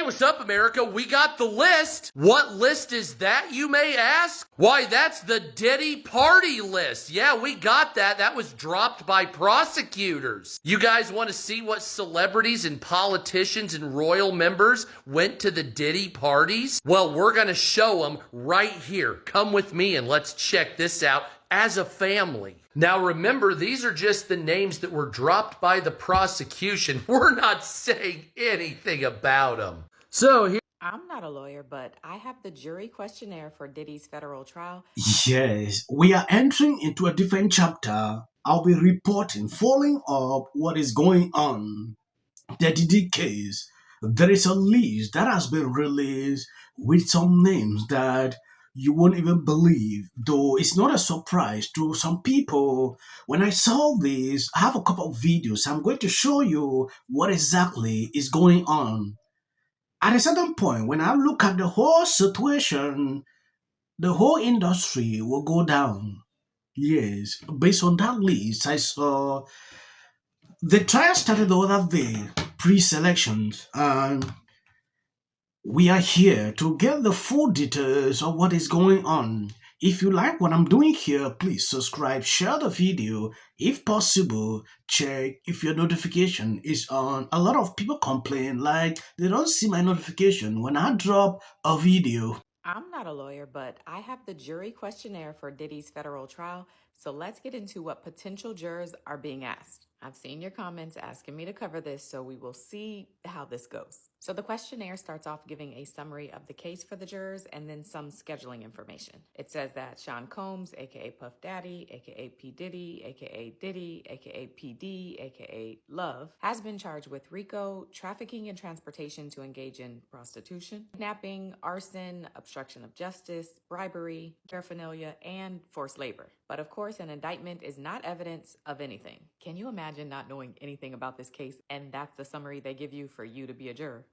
What's up, America? We got the list. What list is that, you may ask? Why, that's the Diddy party list. Yeah, we got that. That was dropped by prosecutors. You guys want to see what celebrities and politicians and royal members went to the Diddy parties? Well, we're going to show them right here. Come with me and let's check this out as a family. Now remember, these are just the names that were dropped by the prosecution. We're not saying anything about them. So here. I'm not a lawyer, but I have the jury questionnaire for Diddy's federal trial. Yes, we are entering into a different chapter. I'll be reporting, following up what is going on. The Diddy case. There is a list that has been released with some names that you won't even believe, though it's not a surprise to some people. When I saw this, I have a couple of videos. I'm going to show you what exactly is going on. At a certain point, when I look at the whole situation, the whole industry will go down. Yes, based on that list, I saw the trial started the other day, pre-selections, and we are here to get the full details of what is going on. If you like what I'm doing here, please subscribe, share the video. If possible, check if your notification is on. A lot of people complain like they don't see my notification when I drop a video. I'm not a lawyer, but I have the jury questionnaire for Diddy's federal trial. So let's get into what potential jurors are being asked. I've seen your comments asking me to cover this, so we will see how this goes. So the questionnaire starts off giving a summary of the case for the jurors and then some scheduling information. It says that Sean Combs, aka Puff Daddy, aka P. Diddy, aka Diddy, aka PD, aka Love, has been charged with RICO, trafficking and transportation to engage in prostitution, kidnapping, arson, obstruction of justice, bribery, paraphernalia, and forced labor. But of course, an indictment is not evidence of anything. Can you imagine not knowing anything about this case and that's the summary they give you for you to be a juror?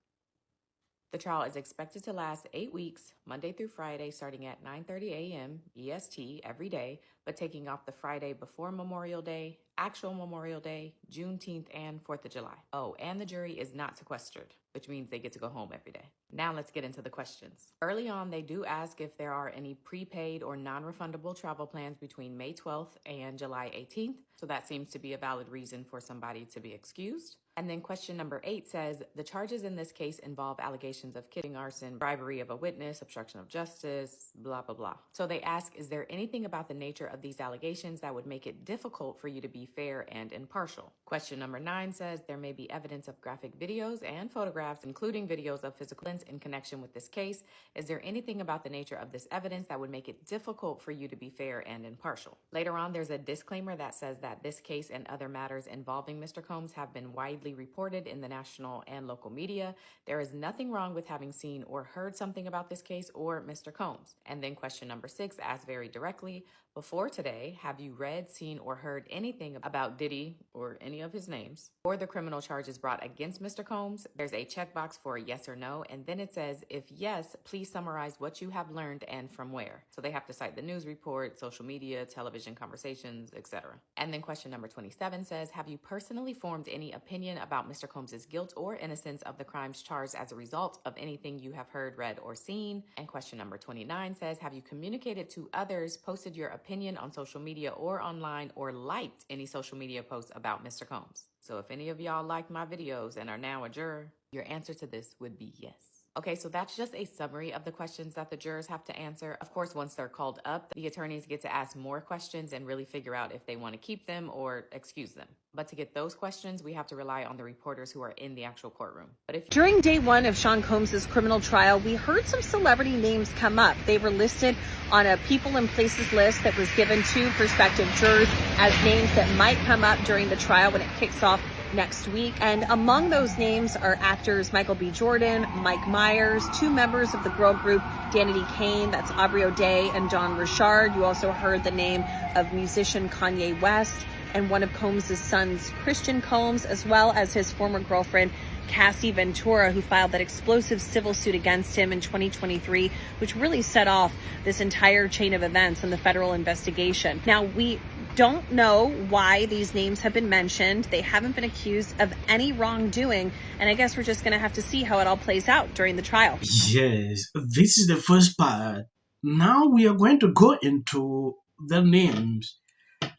The trial is expected to last 8 weeks, Monday through Friday, starting at 9:30 a.m. EST every day, but taking off the Friday before Memorial Day, actual Memorial Day, Juneteenth, and 4th of July. Oh, and the jury is not sequestered, which means they get to go home every day. Now let's get into the questions. Early on, they do ask if there are any prepaid or non-refundable travel plans between May 12th and July 18th. So that seems to be a valid reason for somebody to be excused. And then question number 8 says, the charges in this case involve allegations of kidnapping, arson, bribery of a witness, obstruction of justice, blah, blah, blah. So they ask, is there anything about the nature of these allegations that would make it difficult for you to be fair and impartial? Question number 9 says, there may be evidence of graphic videos and photographs, including videos of physical evidence in connection with this case. Is there anything about the nature of this evidence that would make it difficult for you to be fair and impartial? Later on, there's a disclaimer that says that this case and other matters involving Mr. Combs have been widely reported in the national and local media. There is nothing wrong with having seen or heard something about this case or Mr. Combs. And then question number 6 asks very directly, before today, have you read, seen, or heard anything about Diddy or any of his names or the criminal charges brought against Mr. Combs? There's a checkbox for yes or no, and then it says, if yes, please summarize what you have learned and from where. So they have to cite the news report, social media, television conversations, etc. And then question number 27 says, have you personally formed any opinion about Mr. Combs' guilt or innocence of the crimes charged as a result of anything you have heard, read, or seen? And question number 29 says, have you communicated to others, posted your opinion on social media or online, or liked any social media posts about Mr. Combs? So if any of y'all liked my videos and are now a juror, your answer to this would be yes. Okay, so that's just a summary of the questions that the jurors have to answer. Of course, once they're called up, the attorneys get to ask more questions and really figure out if they want to keep them or excuse them. But to get those questions, we have to rely on the reporters who are in the actual courtroom. But During day one of Sean Combs' criminal trial, we heard some celebrity names come up. They were listed on a people and places list that was given to prospective jurors as names that might come up during the trial when it kicks off next week. And among those names are actors Michael B. Jordan, Mike Myers, 2 members of the girl group Danity Kane, that's Aubrey O'Day and John Richard. You also heard the name of musician Kanye West and one of Combs' sons, Christian Combs, as well as his former girlfriend, Cassie Ventura, who filed that explosive civil suit against him in 2023, which really set off this entire chain of events in the federal investigation. Now, we don't know why these names have been mentioned. They haven't been accused of any wrongdoing. And I guess we're just going to have to see how it all plays out during the trial. Yes, this is the first part. Now we are going to go into the names.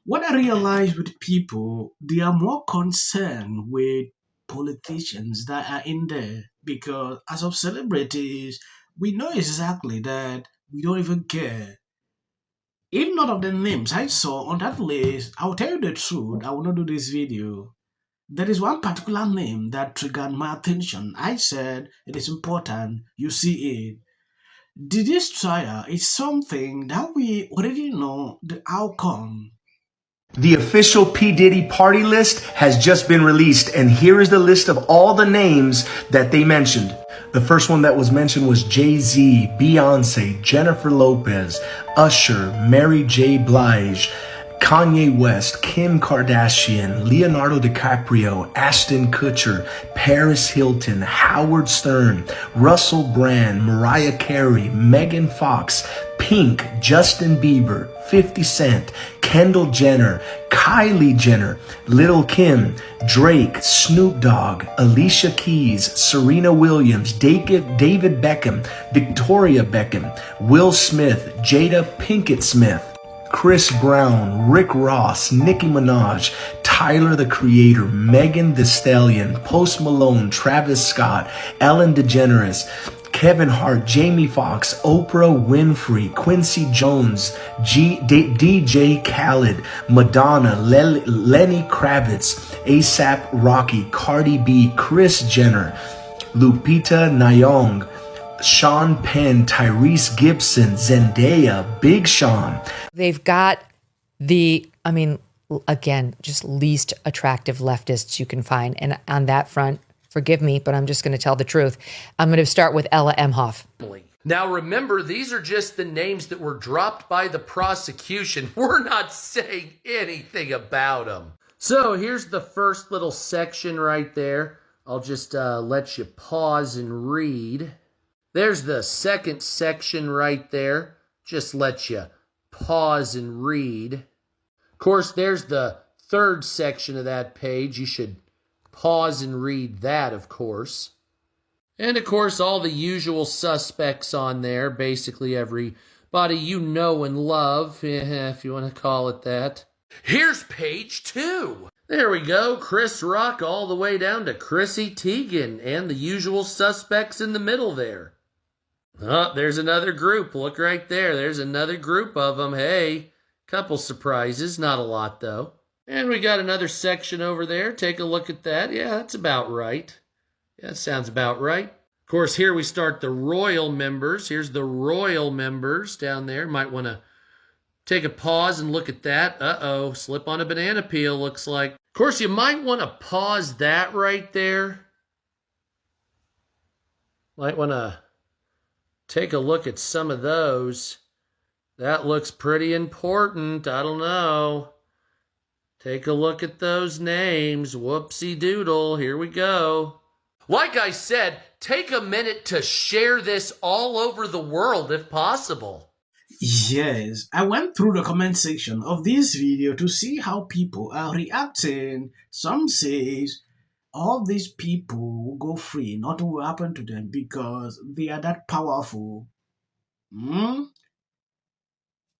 What I realize with people, they are more concerned with politicians that are in there because as of celebrities, we know exactly that we don't even care. If not of the names I saw on that list, I'll tell you the truth, I will not do this video. There is one particular name that triggered my attention. I said it is important you see it. This trial is something that we already know the outcome. The official P. Diddy party list has just been released, and here is the list of all the names that they mentioned. The first one that was mentioned was Jay-Z, Beyonce, Jennifer Lopez, Usher, Mary J. Blige, Kanye West, Kim Kardashian, Leonardo DiCaprio, Ashton Kutcher, Paris Hilton, Howard Stern, Russell Brand, Mariah Carey, Megan Fox, Pink, Justin Bieber, 50 Cent, Kendall Jenner, Kylie Jenner, Lil' Kim, Drake, Snoop Dogg, Alicia Keys, Serena Williams, David Beckham, Victoria Beckham, Will Smith, Jada Pinkett Smith, Chris Brown, Rick Ross, Nicki Minaj, Tyler the Creator, Megan Thee Stallion, Post Malone, Travis Scott, Ellen DeGeneres, Kevin Hart, Jamie Foxx, Oprah Winfrey, Quincy Jones, DJ Khaled, Madonna, Lenny Kravitz, ASAP Rocky, Cardi B, Kris Jenner, Lupita Nyong'o, Sean Penn, Tyrese Gibson, Zendaya, Big Sean. They've got again, just least attractive leftists you can find. And on that front, forgive me, but I'm just going to tell the truth. I'm going to start with Ella Emhoff. Now remember, these are just the names that were dropped by the prosecution. We're not saying anything about them. So here's the first little section right there. I'll just let you pause and read. There's the second section right there. Just let you pause and read. Of course, there's the third section of that page. You should pause and read that, of course. And, of course, all the usual suspects on there. Basically everybody you know and love, if you want to call it that. Here's page 2. There we go. Chris Rock all the way down to Chrissy Teigen and the usual suspects in the middle there. Oh, there's another group. Look right there. There's another group of them. Hey, couple surprises. Not a lot, though. And we got another section over there. Take a look at that. Yeah, that's about right. Yeah, that sounds about right. Of course, here we start the royal members. Here's the royal members down there. Might want to take a pause and look at that. Uh-oh, slip on a banana peel, looks like. Of course, you might want to pause that right there. Might want to take a look at some of those. That looks pretty important. I don't know. Take a look at those names. Whoopsie doodle. Here we go. Like I said, take a minute to share this all over the world if possible. Yes, I went through the comment section of this video to see how people are reacting. Some says all these people will go free. Nothing will happen to them because they are that powerful.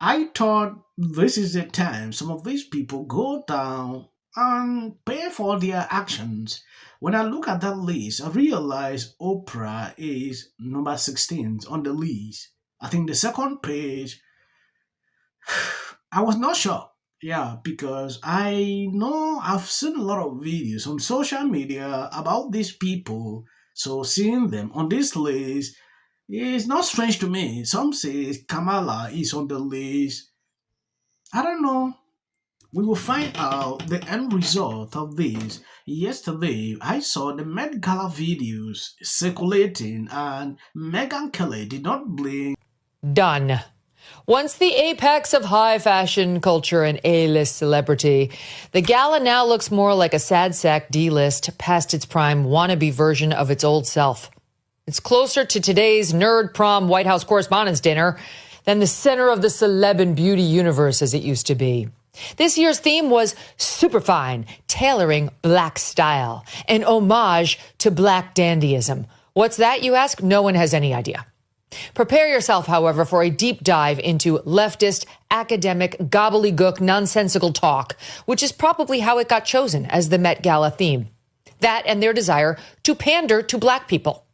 I thought this is the time some of these people go down and pay for their actions. When I look at that list, I realize Oprah is number 16 on the list. I think the second page, I was not sure. Yeah, because I know I've seen a lot of videos on social media about these people. So seeing them on this list is not strange to me. Some say Kamala is on the list. I don't know. We will find out the end result of this. Yesterday, I saw the Met Gala videos circulating and Megyn Kelly did not blink. Done. Once the apex of high fashion culture and A-list celebrity, the gala now looks more like a sad sack D-list, past its prime wannabe version of its old self. It's closer to today's nerd prom White House Correspondents' Dinner than the center of the celeb and beauty universe as it used to be. This year's theme was Superfine, tailoring Black style, an homage to Black dandyism. What's that, you ask? No one has any idea. Prepare yourself, however, for a deep dive into leftist, academic, gobbledygook, nonsensical talk, which is probably how it got chosen as the Met Gala theme. That and their desire to pander to Black people.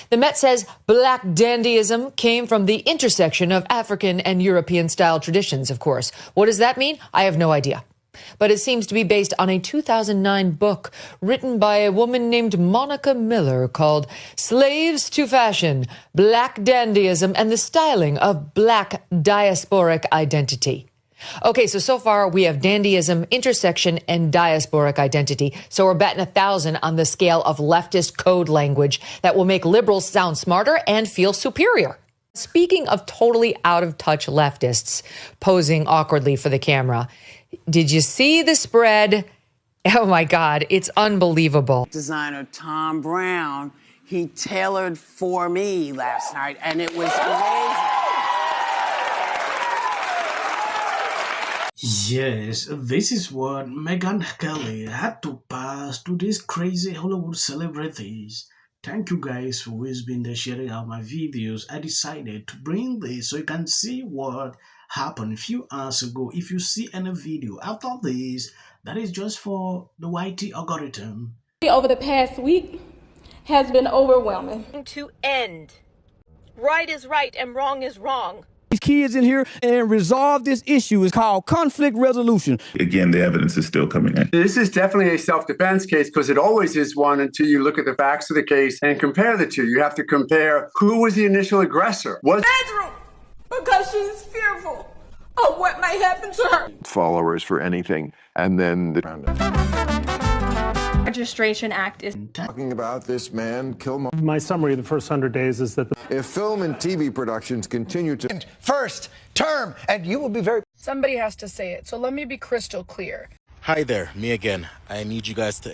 The Met says Black dandyism came from the intersection of African and European-style traditions, of course. What does that mean? I have no idea. But it seems to be based on a 2009 book written by a woman named Monica Miller called Slaves to Fashion, Black Dandyism and the Styling of Black Diasporic Identity. Okay, so far we have dandyism, intersection, and diasporic identity. So we're betting 1,000 on the scale of leftist code language that will make liberals sound smarter and feel superior. Speaking of totally out-of-touch leftists posing awkwardly for the camera, did you see the spread? Oh my God, it's unbelievable. Designer Tom Brown, he tailored for me last night, and it was amazing. Yes, this is what Megyn Kelly had to pass to these crazy Hollywood celebrities. Thank you guys for always been there sharing out my videos. I decided to bring this so you can see what happened a few hours ago. If you see any video after this, that is just for the YT algorithm. Over the past week has been overwhelming. To end. Right is right and wrong is wrong. These kids in here and resolve this issue is called conflict resolution. Again, the evidence is still coming in. This is definitely a self-defense case because it always is one until you look at the facts of the case and compare the two. You have to compare who was the initial aggressor. Bedroom, because she's fearful of what may happen to her. Followers for anything, and then the Registration Act is talking about this man, Kilmer. My summary of the first 100 days is that if film and TV productions continue to first term, and you will be very. Somebody has to say it, so let me be crystal clear. Hi there, me again. I need you guys to